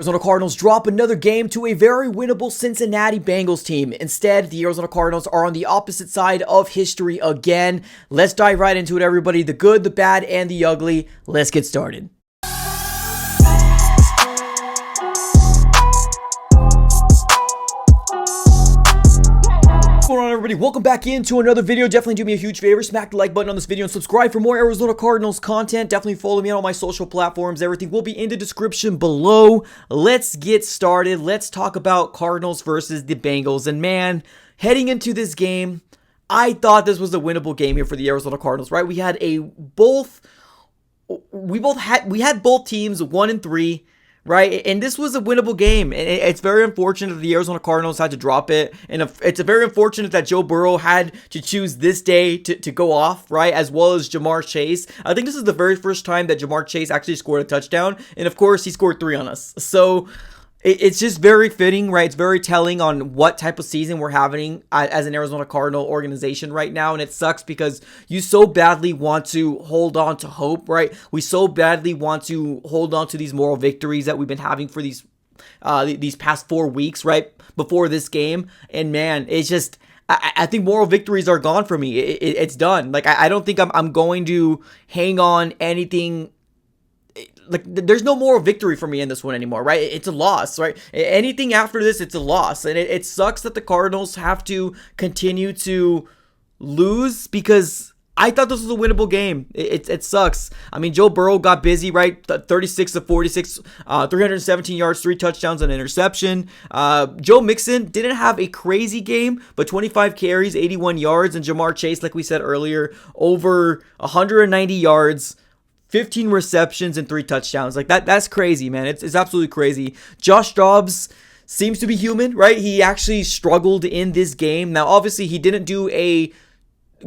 Arizona Cardinals drop another game to a very winnable Cincinnati Bengals team. Instead, the Arizona Cardinals are on the opposite side of history again. Let's dive right into it, everybody. The good, the bad, and the ugly. Let's get started. What's going on, everybody? Welcome back into another video. Definitely do me a huge favor, smack the like button on this video and subscribe for more Arizona Cardinals content. Definitely follow me on all my social platforms. Everything will be in the description below. Let's get started. Let's talk about Cardinals versus the Bengals. And man, heading into this game, I thought this was a winnable game here for the Arizona Cardinals, right? We had both teams 1-3. Right, and this was a winnable game, and it's very unfortunate that the Arizona Cardinals had to drop it, and it's very unfortunate that Joe Burrow had to choose this day to go off, right, as well as Jamar Chase. I think this is the very first time that Jamar Chase actually scored a touchdown, and of course, he scored 3 on us, so it's just very fitting, right? It's very telling on what type of season we're having as an Arizona Cardinal organization right now. And it sucks because you so badly want to hold on to hope, right? We so badly want to hold on to these moral victories that we've been having for these past 4 weeks, right? Before this game. And man, it's just, I think moral victories are gone for me. It's done. Like, I don't think I'm going to hang on anything. Like, there's no moral victory for me in this one anymore, right? It's a loss, right? Anything after this, it's a loss. And it sucks that the Cardinals have to continue to lose because I thought this was a winnable game. It sucks. I mean, Joe Burrow got busy, right? 36 of 46, 317 yards, 3 touchdowns, and an interception. Joe Mixon didn't have a crazy game, but 25 carries, 81 yards. And Jamar Chase, like we said earlier, over 190 yards. 15 receptions and 3 touchdowns. Like that's crazy, man. It's absolutely crazy. Josh Dobbs seems to be human, right? He actually struggled in this game. Now, obviously, he didn't do a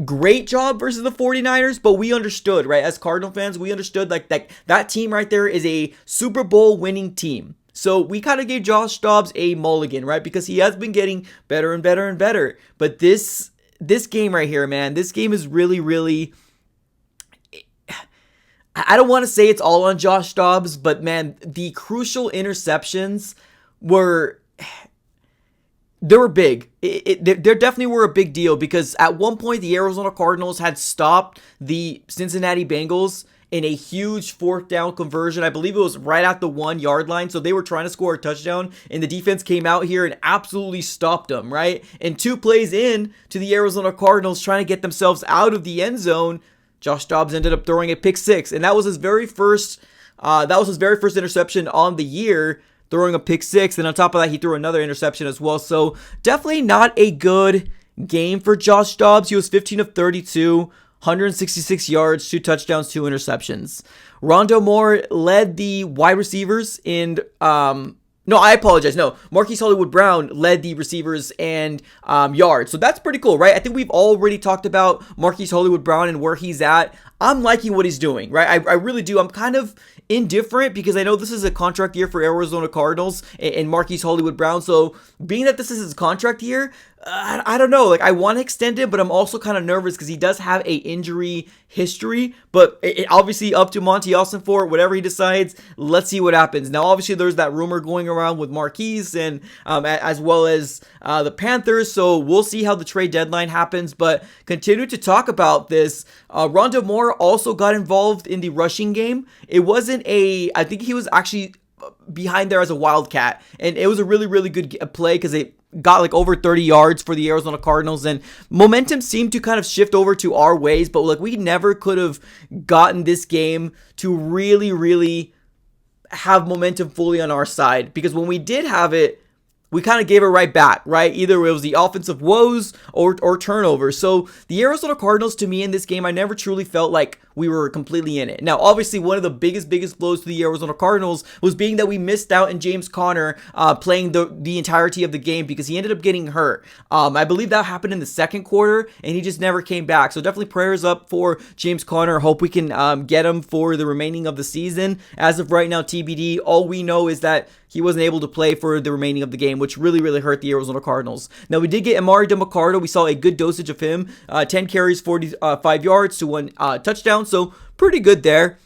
great job versus the 49ers, but we understood, right? As Cardinal fans, we understood like that team right there is a Super Bowl winning team. So we kind of gave Josh Dobbs a mulligan, right? Because he has been getting better and better and better. But this game right here, man, this game is really, I don't want to say it's all on Josh Dobbs, but man, the crucial interceptions were big. There definitely were a big deal because at one point the Arizona Cardinals had stopped the Cincinnati Bengals in a huge 4th down conversion. I believe it was right at the 1-yard line. So they were trying to score a touchdown and the defense came out here and absolutely stopped them, right? And 2 plays in to the Arizona Cardinals trying to get themselves out of the end zone, Josh Dobbs ended up throwing a pick 6, and that was his very first interception on the year, throwing a pick 6. And on top of that, he threw another interception as well. So definitely not a good game for Josh Dobbs. He was 15 of 32, 166 yards, 2 touchdowns, 2 interceptions. Rondale Moore led the wide receivers in No, I apologize. No, Marquise Hollywood-Brown led the receivers and yards. So that's pretty cool, right? I think we've already talked about Marquise Hollywood-Brown and where he's at. I'm liking what he's doing, right? I really do. I'm kind of indifferent because I know this is a contract year for Arizona Cardinals and Marquise Hollywood-Brown. So being that this is his contract year, I don't know. Like, I want to extend it, but I'm also kind of nervous because he does have a injury history. But it obviously up to Monty Ossenfort, whatever he decides. Let's see what happens. Now, obviously, there's that rumor going around with Marquise and as well as the Panthers. So we'll see how the trade deadline happens. But continue to talk about this. Rondale Moore also got involved in the rushing game. It wasn't I think he was actually behind there as a wildcat, and it was a really good play because it got like over 30 yards for the Arizona Cardinals, and momentum seemed to kind of shift over to our ways. But like, we never could have gotten this game to really have momentum fully on our side, because when we did have it, we kind of gave it right back, right? Either it was the offensive woes or turnovers. So the Arizona Cardinals, to me in this game, I never truly felt like we were completely in it. Now, obviously, one of the biggest blows to the Arizona Cardinals was being that we missed out in James Conner playing the entirety of the game because he ended up getting hurt. I believe that happened in the second quarter, and he just never came back. So definitely prayers up for James Conner. Hope we can get him for the remaining of the season. As of right now, TBD. All we know is that he wasn't able to play for the remaining of the game, which really hurt the Arizona Cardinals. Now, we did get Amari DeMarcado. We saw a good dosage of him. 10 carries, 45 yards to 1 touchdown. So pretty good there.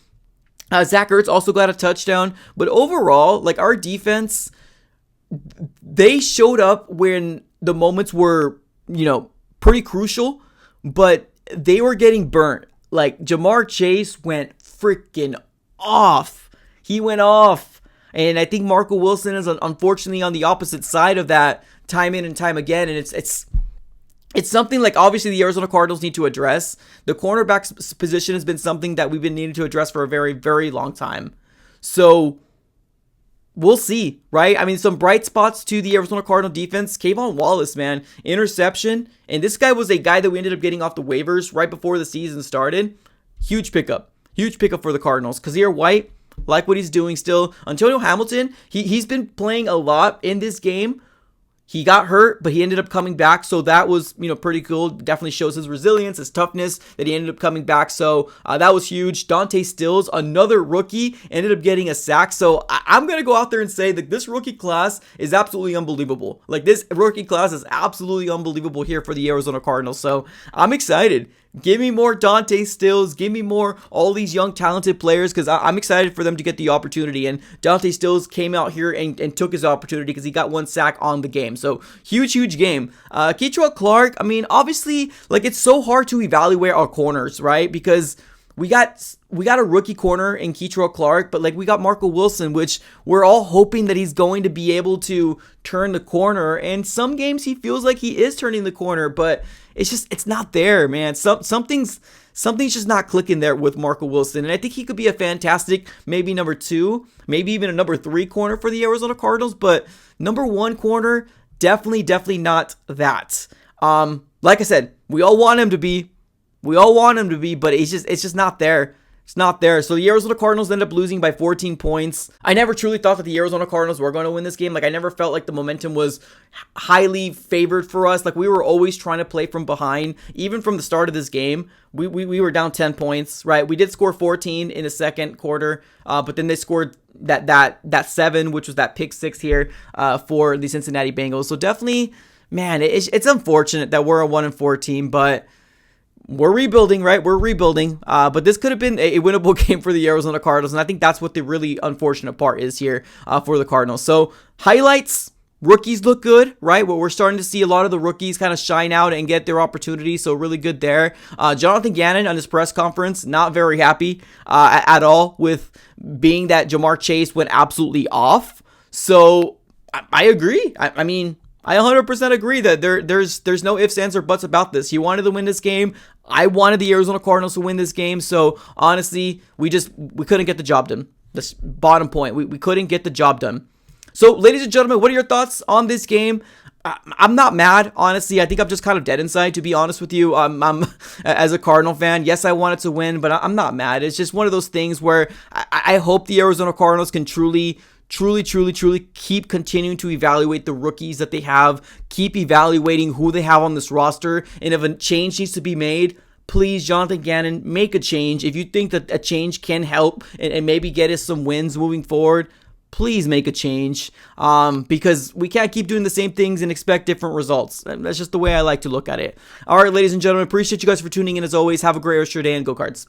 Zach Ertz also got a touchdown. But overall, like our defense, they showed up when the moments were, pretty crucial, but they were getting burnt. Like Jamar Chase went freaking off. He went off. And I think Marco Wilson is unfortunately on the opposite side of that time in and time again. And it's something like obviously the Arizona Cardinals need to address. The cornerback position has been something that we've been needing to address for a very, very long time. So we'll see, right? I mean, some bright spots to the Arizona Cardinal defense. Kayvon Wallace, man, interception. And this guy was a guy that we ended up getting off the waivers right before the season started. Huge pickup. Huge pickup for the Cardinals. Kazir White, like what he's doing still. Antonio Hamilton, he's been playing a lot in this game. He got hurt, but he ended up coming back, so that was, pretty cool. Definitely shows his resilience, his toughness, that he ended up coming back, so that was huge. Dante Stills, another rookie, ended up getting a sack, so I'm going to go out there and say that this rookie class is absolutely unbelievable. Like, this rookie class is absolutely unbelievable here for the Arizona Cardinals, so I'm excited. Give me more Dante Stills. Give me more all these young talented players because I'm excited for them to get the opportunity. And Dante Stills came out here and took his opportunity because he got one sack on the game. So huge game. Keitrell Clark, I mean, obviously, like it's so hard to evaluate our corners, right? Because we got a rookie corner in Keitrell Clark, but like we got Marco Wilson, which we're all hoping that he's going to be able to turn the corner. And some games he feels like he is turning the corner, but it's not there, man. Something's just not clicking there with Marco Wilson. And I think he could be a fantastic, maybe number 2, maybe even a number 3 corner for the Arizona Cardinals. But number 1 corner, definitely not that. Like I said, we all want him to be, but it's just not there. It's not there. So the Arizona Cardinals end up losing by 14 points. I never truly thought that the Arizona Cardinals were going to win this game. Like, I never felt like the momentum was highly favored for us. Like, we were always trying to play from behind. Even from the start of this game, we were down 10 points, right? We did score 14 in the second quarter, but then they scored that 7, which was that pick 6 here for the Cincinnati Bengals. So definitely, man, it's unfortunate that we're a 1-4 team, but we're rebuilding, right? We're rebuilding. But this could have been a winnable game for the Arizona Cardinals. And I think that's what the really unfortunate part is here for the Cardinals. So highlights, rookies look good, right? Well, we're starting to see a lot of the rookies kind of shine out and get their opportunity. So really good there. Jonathan Gannon on his press conference, not very happy at all with being that Jamar Chase went absolutely off. So I agree. I mean, I 100% agree that there's no ifs, ands, or buts about this. He wanted to win this game. I wanted the Arizona Cardinals to win this game. So honestly, we couldn't get the job done. That's bottom point. We couldn't get the job done. So ladies and gentlemen, what are your thoughts on this game? I'm not mad, honestly. I think I'm just kind of dead inside, to be honest with you. I'm as a Cardinal fan, yes, I want it to win, but I'm not mad. It's just one of those things where I hope the Arizona Cardinals can truly keep continuing to evaluate the rookies that they have, keep evaluating who they have on this roster, and if a change needs to be made, please, Jonathan Gannon, make a change. If you think that a change can help and maybe get us some wins moving forward, please make a change, because we can't keep doing the same things and expect different results. That's just the way I like to look at it. All right, ladies and gentlemen, appreciate you guys for tuning in as always. Have a great rest of your day and go Cards.